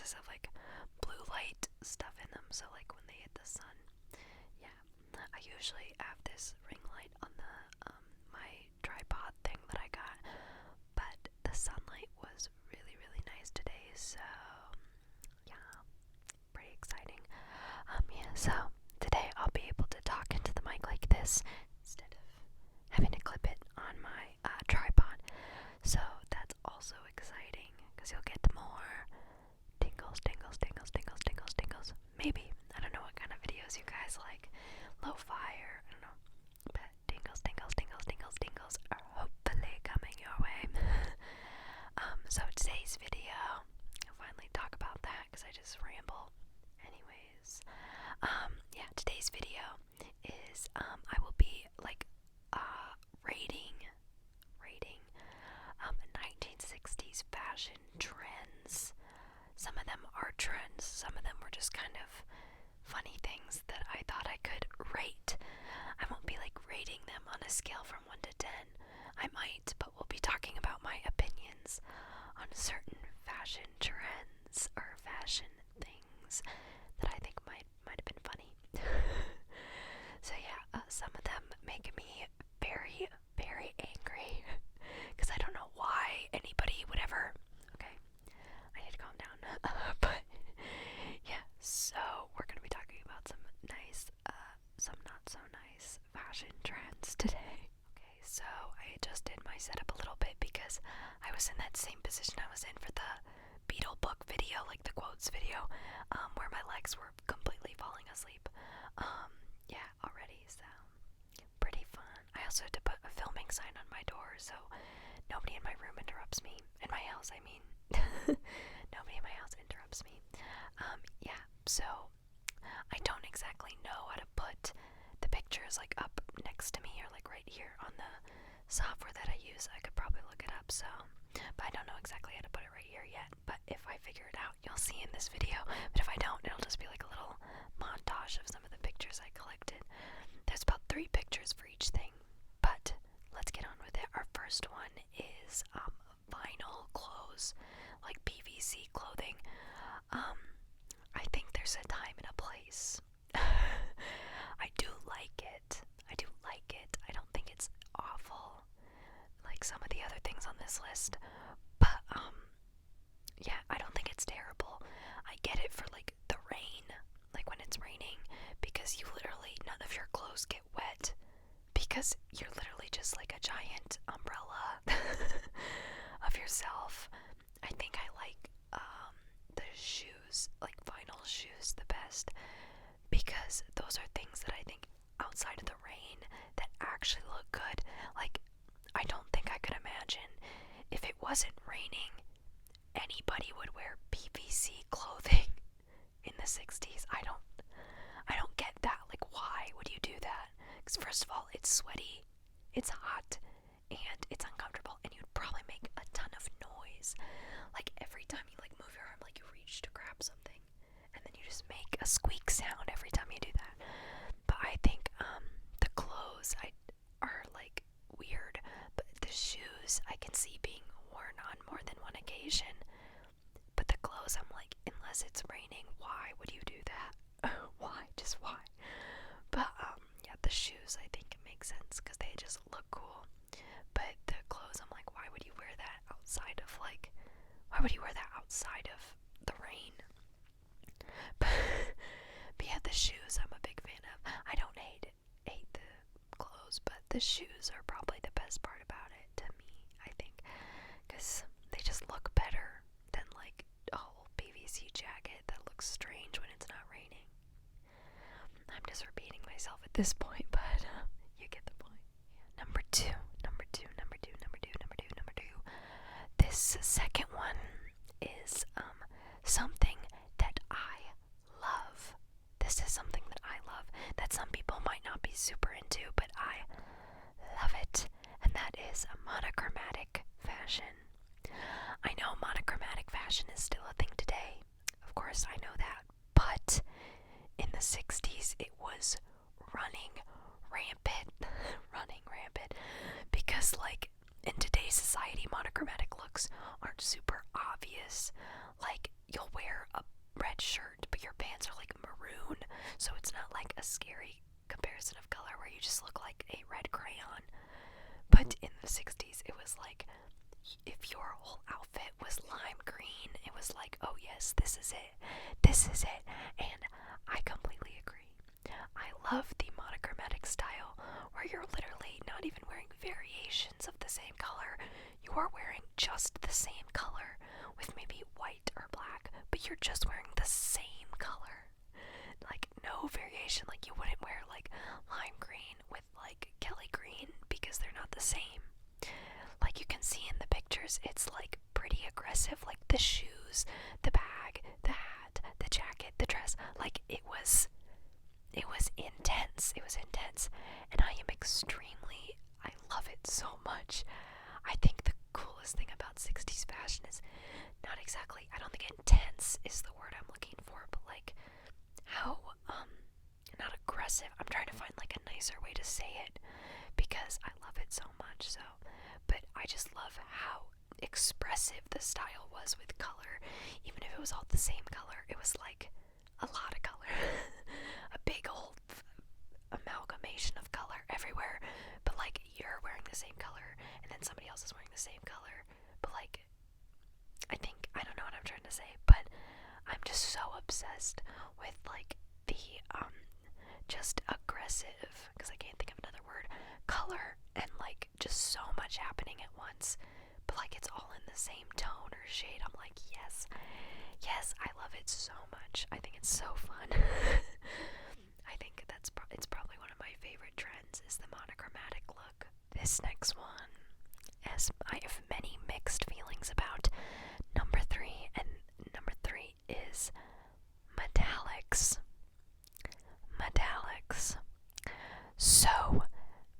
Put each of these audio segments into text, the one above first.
glasses have like blue light stuff in them, so like when they hit the sun. Yeah, I usually have this ring light on the my tripod thing that I got, but the sunlight was really, really nice today, so yeah, pretty exciting. Yeah, so today I'll be able to talk into the mic like this instead of having to clip it on my tripod. So that's also exciting because you'll get more tingles, tingles, tingles, tingles, tingles, tingles. Maybe. I don't know what kind of videos you guys like. Lo-fi or I don't know. But tingles, tingles, tingles, tingles, tingles are hopefully coming your way. So today's video, I'll finally talk about that because I just ramble. Anyways, yeah, today's video is I will be like rating 1960s fashion trends. Some of them are trends, some of them were just kind of funny things that I thought I could rate. I won't be like rating them on a scale from 1 to 10. I might, but we'll be talking about my opinions on certain fashion trends or fashion things that I think might have been funny. So yeah, some of them make me very, very angry because I don't know why anybody would ever. Okay, I need to calm down. But yeah, so we're gonna be talking about some nice, some not so nice fashion trends today. Okay, so I adjusted my setup a little bit because I was in that same position I was in for the Beetle book video, like the quotes video, where my legs were completely falling asleep. Yeah, already, so pretty fun. I also had to put a filming sign on my door so nobody in my room interrupts me. In my house, I mean. Nobody in my house interrupts me. Yeah, so I don't exactly know how to put the pictures like up next to me or like right here on the software that I use. I could probably look it up, so, but I don't know exactly how to put it right here yet. But if I figure it out, you'll see in this video. But if I don't, it'll just be like a little montage of some of the pictures I collected. There's about 3 pictures for each thing, but let's get on with it. Our first one is vinyl clothes, like PVC clothing. I think there's a time and a place. I do like it. I don't think it's awful like some of the other things on this list, but yeah, I don't think it's terrible. I get it for like the rain, like when it's raining, because you literally, none of your clothes get wet because you're literally just like a giant umbrella of yourself. I think I like the shoes, like vinyl shoes, the best because those are things that I think outside of the rain that actually look good. Like, I don't think I could imagine if it wasn't raining, anybody would wear PVC clothing in the 60s. I don't get that. Like, why would you do that? Because first of all, it's sweaty, it's hot, and it's uncomfortable, and you'd probably make a ton of noise. Like, every time you like move your arm, like you reach to grab something, and then you just make a squeak sound every time you do that. But I think the clothes are like weird, but the shoes I can see being worn on more than one occasion. But the clothes, I'm like, unless it's raining, why would you do that? Why? Just why? But yeah, the shoes I think it makes sense because they just look cool. But the clothes, I'm like, why would you wear that outside of like? Why would you wear that outside of the rain? But yeah, the shoes I'm a big fan of. I don't hate the clothes, but the shoes are probably the best part about it to me, I think, because they just look better than like a whole PVC jacket that looks strange when it's not raining. I'm just repeating myself at this point, but you get the point. Yeah. Number two. This second one is something that I love. This is something that I love that some people might not be super into, but I love it, and that is a monochromatic fashion. I know monochromatic fashion is still a thing today. Of course, I know that, but in the 60s, it was running rampant, because like in today's society, monochromatic looks aren't super obvious. Like, you'll wear a like a red crayon. But in the 60s, it was like, if your whole outfit was lime green, it was like, oh yes, this is it. This is it. And I completely agree. I love the monochromatic style where you're literally not even wearing variations of the same color. You are wearing just the same color with maybe white or black, but you're just wearing the same color. Like, no variation. Like, you wouldn't wear like lime green with like Kelly green because they're not the same. Like, you can see in the pictures, it's like pretty aggressive. Like the shoes, the bag, the hat, the jacket, the dress. Like, it was intense. It was intense. And I love it so much. I think the coolest thing about 60s fashion is not exactly, I don't think intense is the word I'm looking for, but like how, not aggressive. I'm trying to find like a nicer way to say it because I love it so much. So, but I just love how expressive the style was with color. Even if it was all the same color, it was like a lot of color. A big old amalgamation of color everywhere. But like, you're wearing the same color and then somebody else is wearing the same color. But like, I don't know what I'm trying to say, but I'm just so obsessed with like the just aggressive, because I can't think of another word, color, and like just so much happening at once, but like it's all in the same tone or shade. I'm like, yes, I love it so much. I think it's so fun. I think it's probably one of my favorite trends is the monochromatic look. This next one, as I have many mixed feelings about, number 3, and number 3 is metallics. So,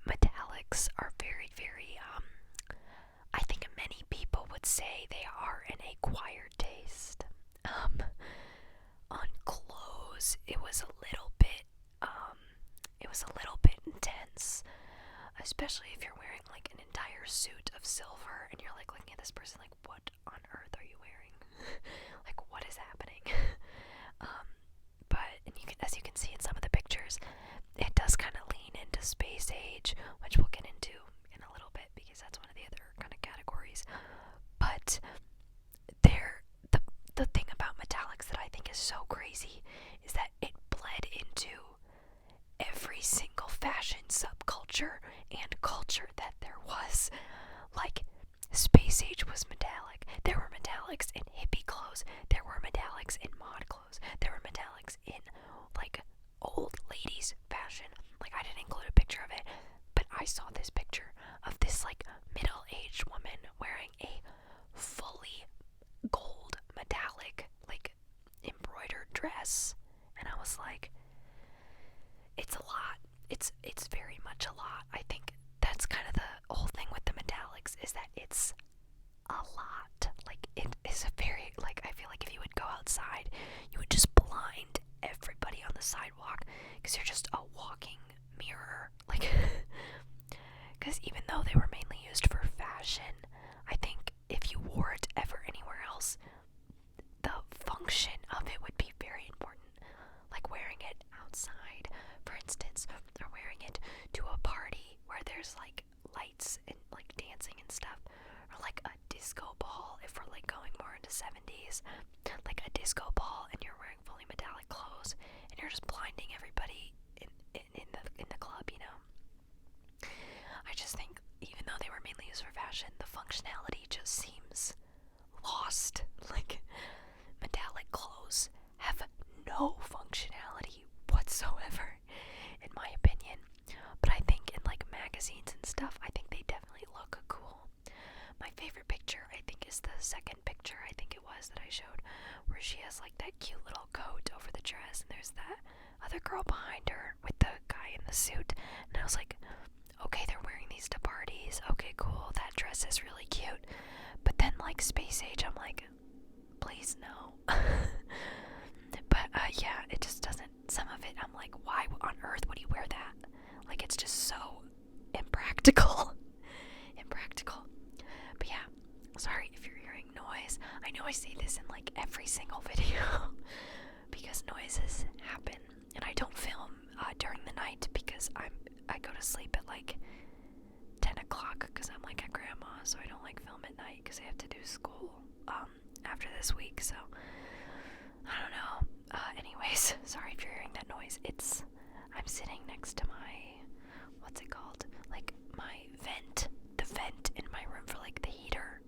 metallics are very, very, I think many people would say they are an acquired taste. On clothes, it was a little bit intense, especially if you're wearing like an entire suit of silver and you're like looking at this person like, what on earth are you wearing? Like, what is happening? But as you can see in some of the pictures, it does kind of lean into space age, which we'll get into in a little bit because that's one of the other kind of categories. But the thing about metallics that I think is so crazy is that it bled into every single fashion subculture and culture that there was. Like, space age was metallic. There were metallics in hippie clothes. There were metallics in mod clothes. There were metallics in like old ladies fashion. Like, I didn't include a picture of it, but I saw this picture of this like middle-aged woman wearing a fully gold metallic like embroidered dress, and I was like, it's a lot. It's very much a lot. I think that's kind of the whole thing with the metallics, is that it's a lot. Like, it is a very, like, I feel like if you would go outside, you would just blind everybody on the sidewalk because you're just a walking mirror. Like, because even though they were mainly used for fashion, I think if you wore it ever anywhere else, the function of it would be very important. Like wearing it outside, for instance, or wearing it to a party where there's like lights and like dancing and stuff, or like a disco ball if we're like going more into 70s, like a disco ball and you're wearing fully metallic clothes and you're just blinding everybody in the club, you know. I just think even though they were mainly used for fashion, the functionality just seems lost. Like, metallic clothes have no functionality whatsoever, in my opinion. But I think in like magazines and stuff, I think they definitely look cool. My favorite picture, I think, is the second picture, I think it was, that I showed, where she has like that cute little coat over the dress, and there's that other girl behind her with the guy in the suit. And I was like, okay, they're wearing these to parties. Okay, cool. That dress is really cute. But then, like, space age, I'm like, please no. But yeah, it just doesn't. Some of it, I'm like, why on earth would you wear that? Like, it's just so impractical. But yeah, sorry if you're hearing noise. I know I say this in like every single video because noises happen, and I don't film during the night because I'm I go to sleep at like 10 o'clock because I'm like a grandma, so I don't like film at night because I have to do school after this week, so I don't know. Anyways, sorry if you're hearing that noise. I'm sitting next to my, what's it called? Like my the vent in my room for like the heater.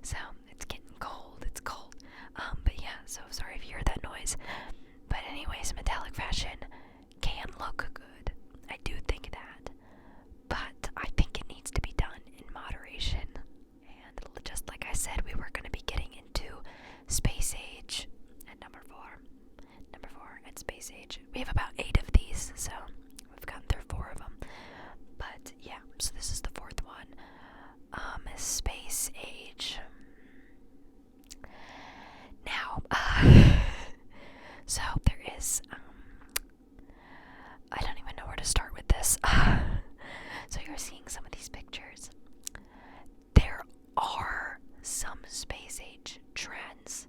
So it's getting cold, it's cold. But yeah, so sorry if you hear that noise. But anyways, metallic fashion can look good. I do think that. But I think it needs to be done in moderation. And just like I said, we were going to be getting into space age at number 4. Number 4 at space age. We have about 8 of these, so we've gotten through 4 of them. But yeah, so this is the 4th one. Space age. Now, so there is, I don't even know where to start with this. So you're seeing some of these pictures. There are some space age trends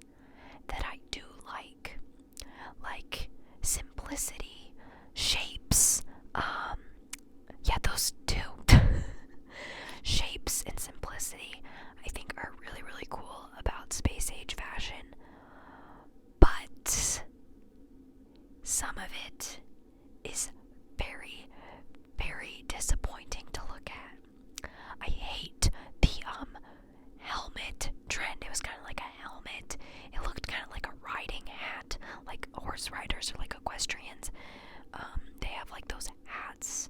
that I do like simplicity, shapes, yeah, those two. Shapes and simplicity, I think, are really, really cool about space age fashion. But some of it is very, very disappointing to look at. I hate the helmet trend. It was kind of like a helmet. It looked kind of like a riding hat, like horse riders or like equestrians. They have like those hats.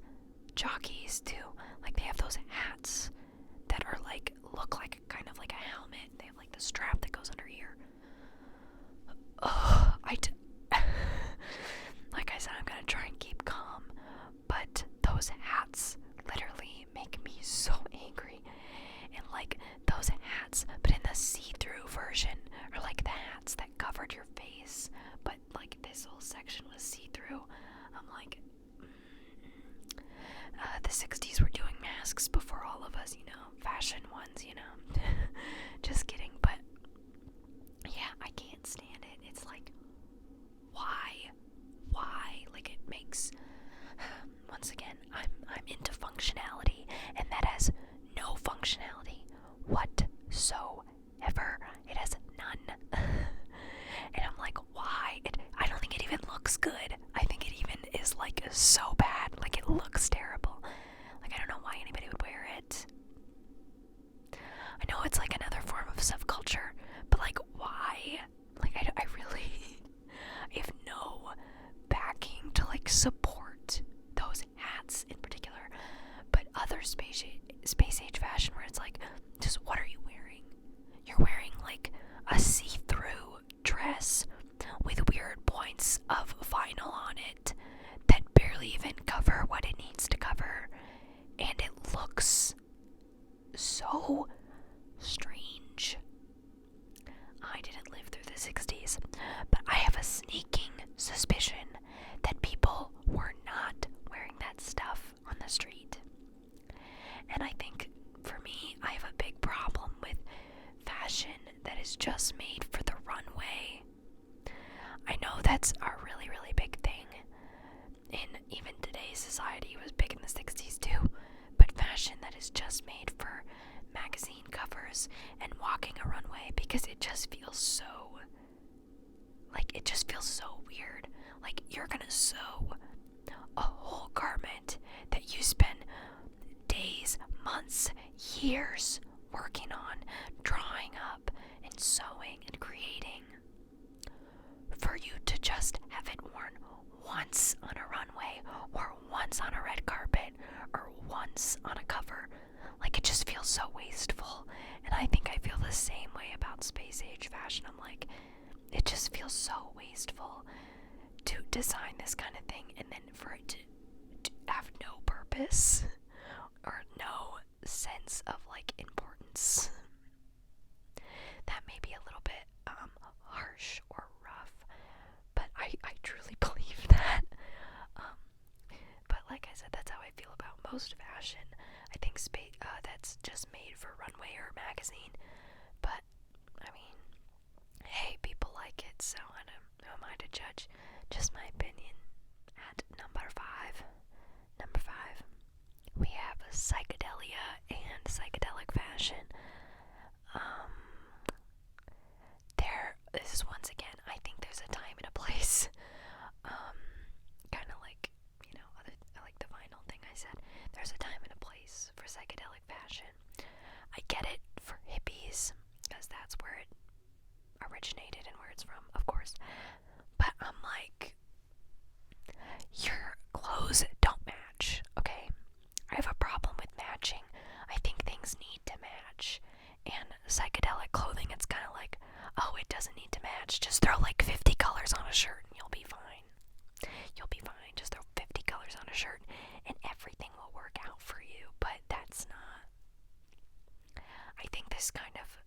Jockeys too. Like they have those hats that are like look like kind of like a helmet. They have like the strap that goes under here. Like I said, I'm gonna try and keep calm, but those hats literally make me so angry. And like those hats, but in the see-through version, or like the hats that covered your face, but like this whole section was see-through. I'm like, the 60s were doing masks before all of us, fashion ones, just kidding, but yeah, I can't stand it. It's like, why? Like it makes, once again, I'm into functionality, and that has no functionality whatsoever. It has none. And I'm like, why? I don't think it even looks good. I think it even is like so bad. Like it looks terrible. Like I don't know why anybody would wear it. I know it's like another form of subculture, but like why? Like I really I have no backing to like support those hats in particular, but other space age fashion where it's like, just what are you wearing? You're wearing like a see-through dress with weird points of vinyl on it that barely even cover what it needs to cover, and it looks so strange. I didn't live through the 60s, but I have a sneaking suspicion that people were not wearing that stuff on the street. And I think, for me, I have a big problem with fashion that is just made for the runway. I know that's a really, really big thing in even today's society. It was big in the 60s too, but fashion that is just made for magazine covers and walking a runway, because it just feels so, like, it just feels so weird. Like, you're gonna sew a whole garment that you spend days, months, years working on, drawing up and sewing and creating, for you to just have it worn once on a runway, or once on a red carpet, or once on a cover. Like, it just feels so wasteful. And I think I feel the same way about space age fashion. I'm like, it just feels so wasteful to design this kind of thing and then for it to have no purpose or no sense of like importance. That may be a little bit harsh or rough, but I truly believe that. But like I said, that's how I feel about most fashion. I think that's just made for runway or magazine. But I mean, hey, people like it, so who am I to judge? Just my opinion. At number 5. Number need to match. Just throw like 50 colors on a shirt and you'll be fine. You'll be fine. Just throw 50 colors on a shirt and everything will work out for you. But that's not. I think this kind of,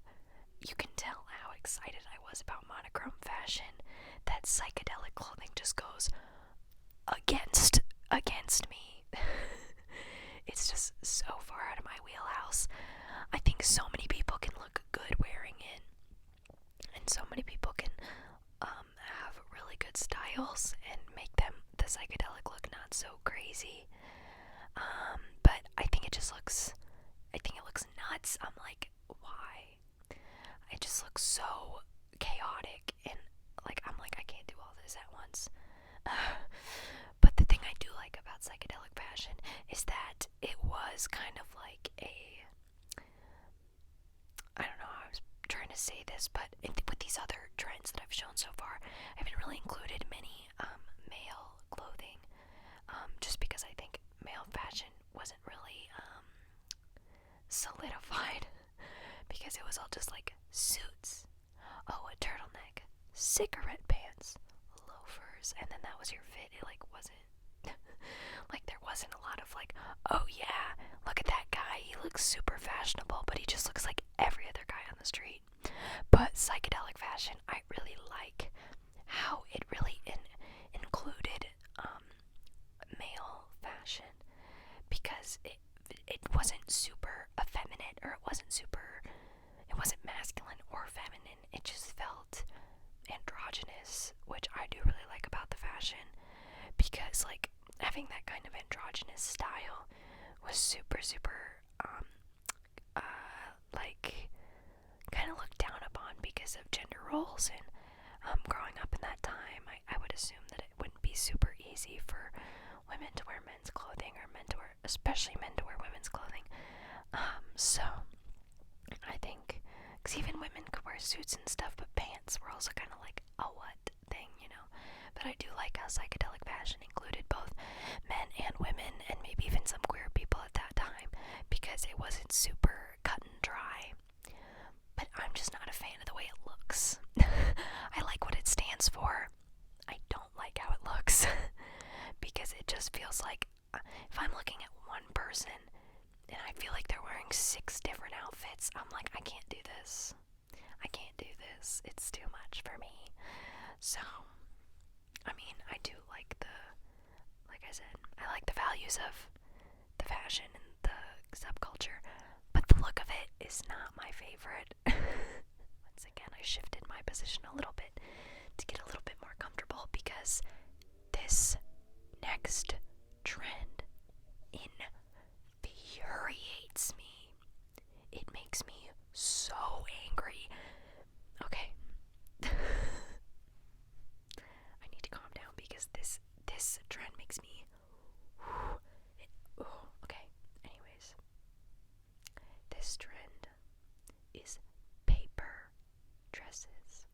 you can tell how excited I was about monochrome fashion. That psychedelic clothing just goes against me. It's just so far out of my wheelhouse. I think so many people can look good wearing it, and so many people can have really good styles and make them the psychedelic look not so crazy. But I think it looks nuts. I'm like, why? It just looks so chaotic, and I'm like, I can't do all this at once. But the thing I do like about psychedelic fashion is that it was kind of like I don't know how I was trying to say this, but with these other trends that I've shown so far, I haven't really included many male clothing, just because I think male fashion wasn't really solidified, because it was all just like suits, a turtleneck, cigarette pants, loafers, and then that was your fit. It wasn't there wasn't a lot of oh yeah, look at that guy, he looks super fashionable, but he just looks like every other guy on the street. But psychedelic fashion, I really like how it really included male fashion, because it wasn't super effeminate, or it wasn't masculine or feminine. It just felt androgynous, which I do really like about the fashion, because having that kind of androgynous style was super kind of looked down upon because of gender roles. And growing up in that time, I would assume that it wouldn't be super easy for women to wear men's clothing, or especially men to wear women's clothing. So I think, because even women could wear suits and stuff, but pants were also kind of like a what thing, But I do like how psychedelic fashion included both men and women, and maybe even some queer people at that time, because it wasn't super cut and dry. But I'm just not a fan of the way it looks. I like what it stands for. I don't like how it looks, because it just feels like if I'm looking at one person and I feel like they're wearing 6 different outfits, I'm like, I can't do this. It's too much for me. So, I mean, I do like like I said, I like the values of the fashion and the subculture, but the look of it is not my favorite. Once again, I shifted my position a little bit to get a little bit more comfortable, because this next trend infuriates me. It makes me so angry. Okay. I need to calm down, because this trend makes me okay. Anyways, this trend is paper dresses.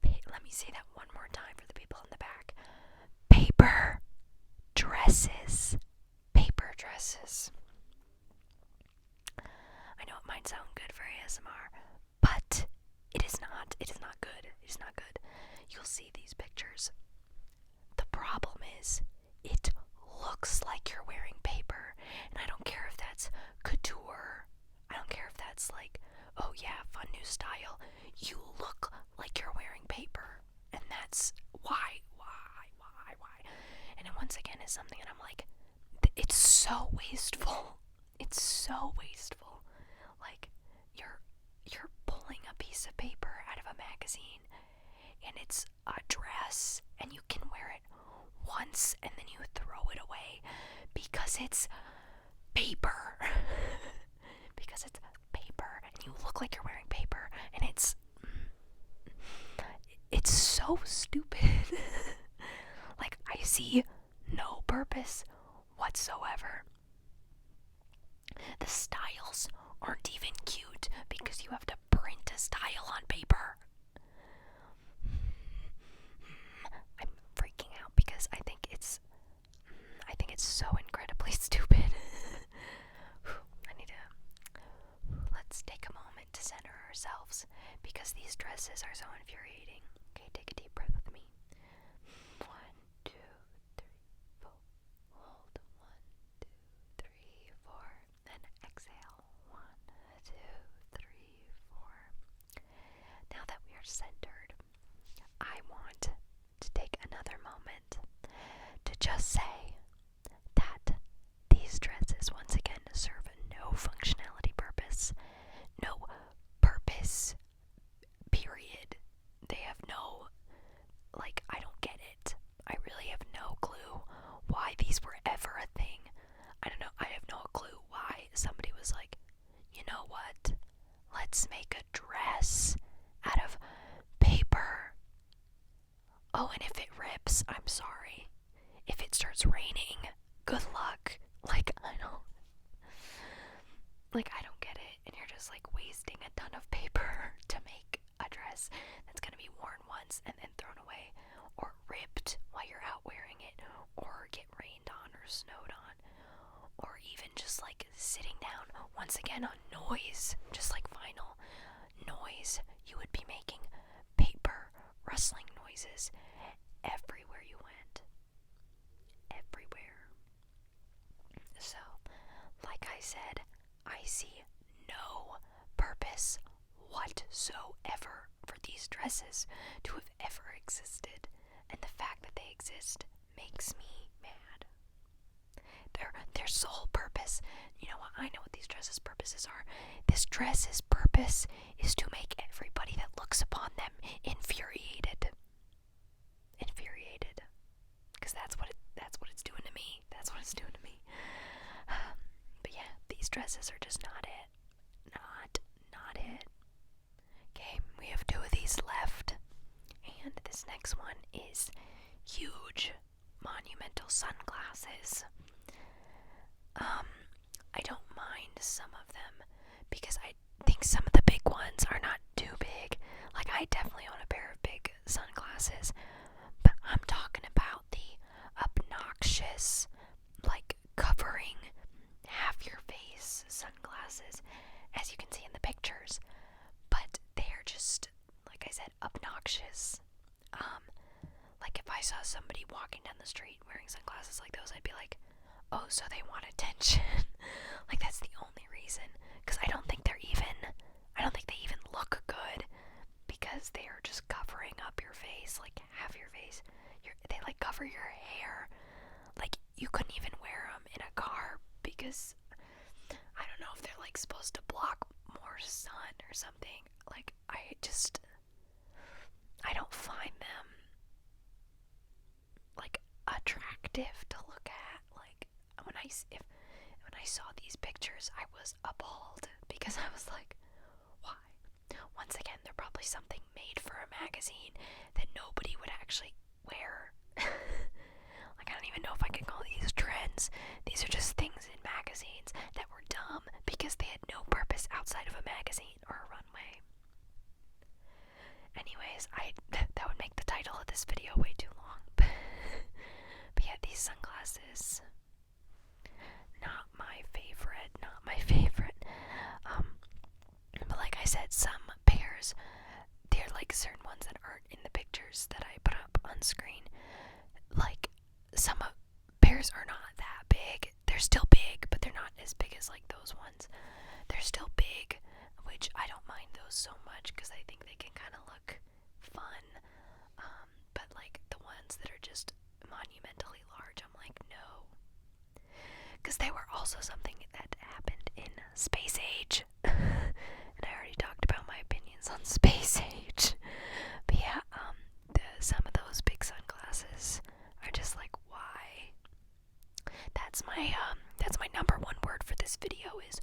Let me say that one more time for the people in the back. Paper dresses. Paper dresses. I know it might sound good for ASMR, but it is not. It is not good. It is not good. You'll see these pictures. The problem is, it looks like you're wearing paper, and I don't care if that's couture. I don't care if that's oh yeah, fun new style. You look like you're wearing paper, and that's why. And it once again is something that I'm like, it's so wasteful. It's so wasteful. You're pulling a piece of paper out of a magazine, and it's a dress, and you can wear it once and then you throw it away because it's paper. Because it's paper, and you look like you're wearing paper, and it's so stupid. I see no purpose whatsoever. The styles aren't even cute because you have to print a style on paper. I'm freaking out because I think it's so incredibly stupid. Let's take a moment to center ourselves, because these dresses are so infuriating. Okay, take a deep breath with me. 1, 2, 3, 4. Hold. 1, 2, 3, 4. Then exhale. 1, 2, 3, 4. Now that we are centered, I want to take another moment to just say that these dresses, once again, serve no functionality purpose. No purpose, period. They have no, I don't get it. I really have no clue why these were ever a thing. I don't know, I have no clue why somebody was like, you know what? Let's make a dress out of paper. Oh, and if it rips, I'm sorry. If it starts raining, good luck. I don't get it. And you're just wasting a ton of paper to make a dress that's gonna be worn once and then thrown away, or ripped while you're out wearing it, or get rained on or snowed on, or even just sitting down once again on noise, just like vinyl noise. You would be making paper rustling noises everywhere you went. Everywhere. So, like I said, I see no purpose whatsoever for these dresses to have ever existed, and the fact that they exist makes me mad. Their sole purpose, you know what, I know what these dresses' purposes are. This dress's purpose is to make everybody that looks upon them infuriated. Infuriated. Because that's what it's doing to me. That's what it's doing to me. But yeah, these dresses are just not it. Not it. Okay, we have 2 of these left. And this next one is huge, monumental sunglasses. I don't mind some of them because I think some of the big ones are not too big. I definitely own a pair of big sunglasses, but I'm talking about the obnoxious, covering half your face sunglasses, as you can see in the pictures. But they're just, like I said, obnoxious. If I saw somebody walking down the street wearing sunglasses like those, I'd be like, oh, so they want attention. That's the only reason. Because I don't think they even look good, because they are just covering up your face, half your face. They cover your hair. You couldn't even wear them in a car, because I don't know if they're supposed to block more sun or something. I don't find them attractive to look at. When I saw these pictures, I was appalled, because I was like, why? Once again, they're probably something made for a magazine that nobody would actually wear. I don't even know if I can call these trends. These are just things in magazines that were dumb because they had no purpose outside of a magazine or a runway. Anyways, that would make the title of this video way too long. But yeah, these sunglasses, not my favorite. But like I said, some pairs, they're certain ones that aren't in the pictures that I put up on screen. Some pairs are not that big. They're still big, but they're not as big as those ones. They're still big, which I don't mind those so much because I think they can kind of look fun. But the ones that are just monumentally large, I'm like, no. Because they were also something that happened in Space Age. And I already talked about my opinions on Space Age. But yeah, some of those big sunglasses are just why? That's my number one word for this video is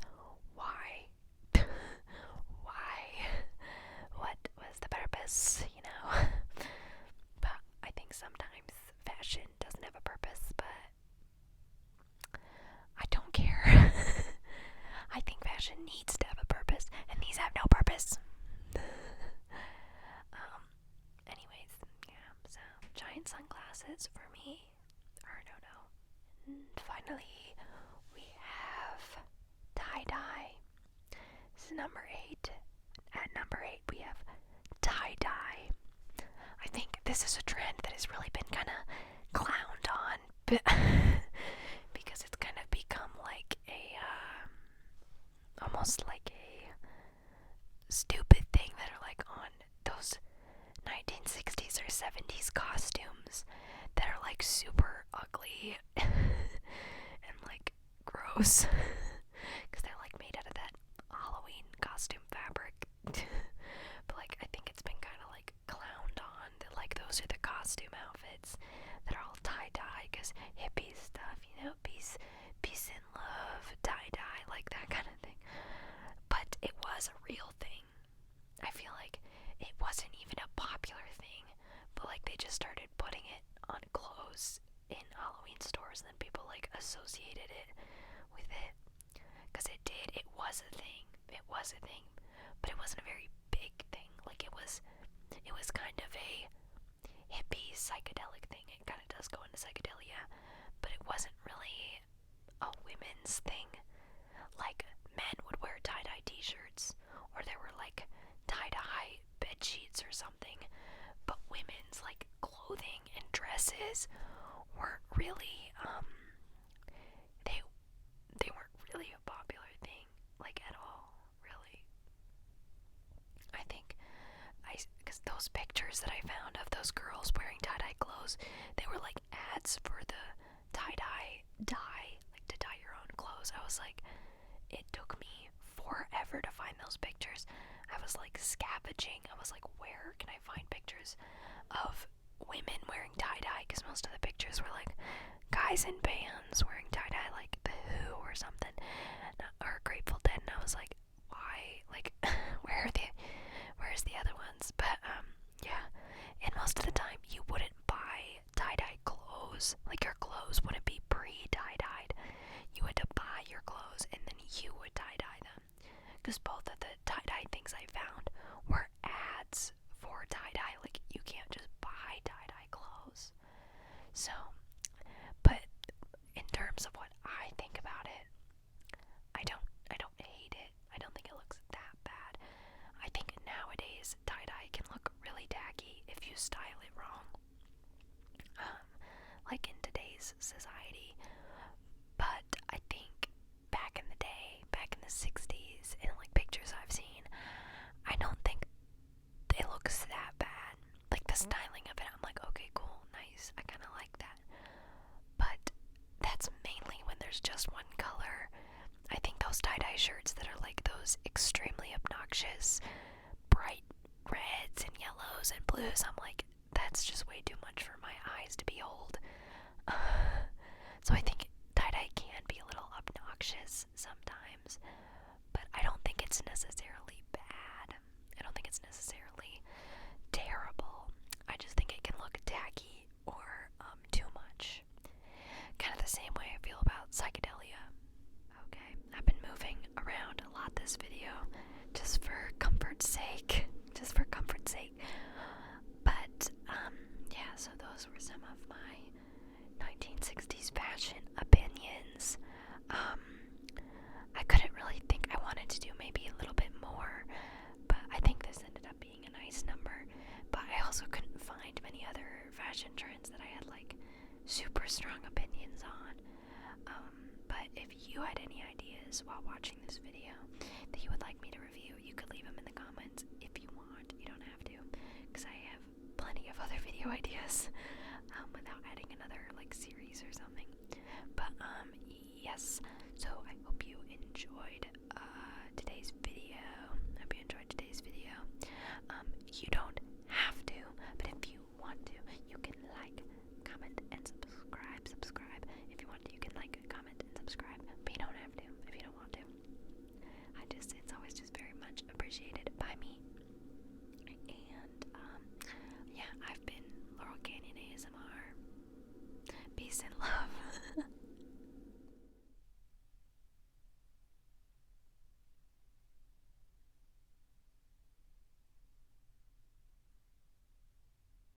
why? Why? What was the purpose, But I think sometimes fashion doesn't have a purpose, but I don't care. I think fashion needs to have a purpose, and these have no purpose. Anyways, yeah, so giant sunglasses for me are no. And finally, we have tie-dye. This is number 8. At number 8, we have tie-dye. tie-dye. I think this is a trend that has really been kind of clowned on because it's kind of become like a, almost like a stupid thing that are like on those 1960s or 70s costumes that are like super ugly and like gross because they're like made out of that Halloween costume fabric. But like I think it's been kind of like clowned on that like those are the costume outfits that are all tie-dye because hippie stuff, you know, peace and love, tie-dye, like that kind of thing. But it was a real thing. I feel like it wasn't even a popular thing, but like they just started putting it on clothes in Halloween stores and then people like associated it with it. Because it was a thing. It was a thing. But it wasn't a very big thing. Like it was kind of a hippie psychedelic thing. It kind of does go into psychedelia, but it wasn't really a women's thing. Like men would wear tie-dye t-shirts, or there were like tie-dye bed sheets or something, but women's like clothing and dresses weren't really they weren't really a popular thing, like at all, really. I think because those pictures that I found of those girls wearing tie-dye clothes, they were like ads for the tie-dye dye, like to dye your own clothes. I was like, it took me forever to find those pictures. I was like scavenging. I was like, where can I find pictures of women wearing tie-dye? Because most of the pictures were like guys in bands wearing tie-dye, like The Who or something, or Grateful Dead. And I was like, why? Like, where's the other ones? But yeah. And most of the time, you wouldn't buy tie-dye clothes. Like your clothes wouldn't be pre-tie-dyed. You had to buy your clothes and then you would tie-dye them. Because both of the tie-dye things I found were ads for tie-dye. Like you can't just buy tie-dye clothes. So, but in terms of what I think about it, I don't hate it. I don't think it looks that bad. I think nowadays tie-dye can look really tacky if you style it wrong. Like in today's society. But I think back in the day, back in the 60s, in like pictures I've seen, I don't think it looks that bad. Like the styling of it, I'm like, okay, cool, nice, I kind of like that. But that's mainly when there's just one color. I think those tie-dye shirts that are like those extremely obnoxious, bright reds and yellows and blues, I'm like, that's just way too much for my eyes to behold. So I think tie-dye can be a little obnoxious sometimes, but I don't think it's necessarily bad. I don't think it's necessarily terrible. I just think it can look tacky or too much. Kind of the same way I feel about psychedelia. Okay, I've been moving around a lot this video, just for comfort's sake. Just for comfort's sake. But, yeah, so those were some of my 1960s fashion opinions. I couldn't really think. I wanted to do maybe a little bit more, but I think this ended up being a nice number. But I also couldn't find many other fashion trends that I had like super strong opinions on. But if you had any ideas while watching this video that you would like me to review, you could leave them in the comments if you want. You don't have to, because I have plenty of other video ideas without adding another like series or something. But yes, so I hope you enjoyed today's video. You don't have to, but if you want to, you can like, comment, and subscribe. If you want to, you can like, comment, and subscribe, but you don't have to if you don't want to. It's always just very much appreciated by me. And yeah, I've been Laurel Canyon ASMR. Peace and love.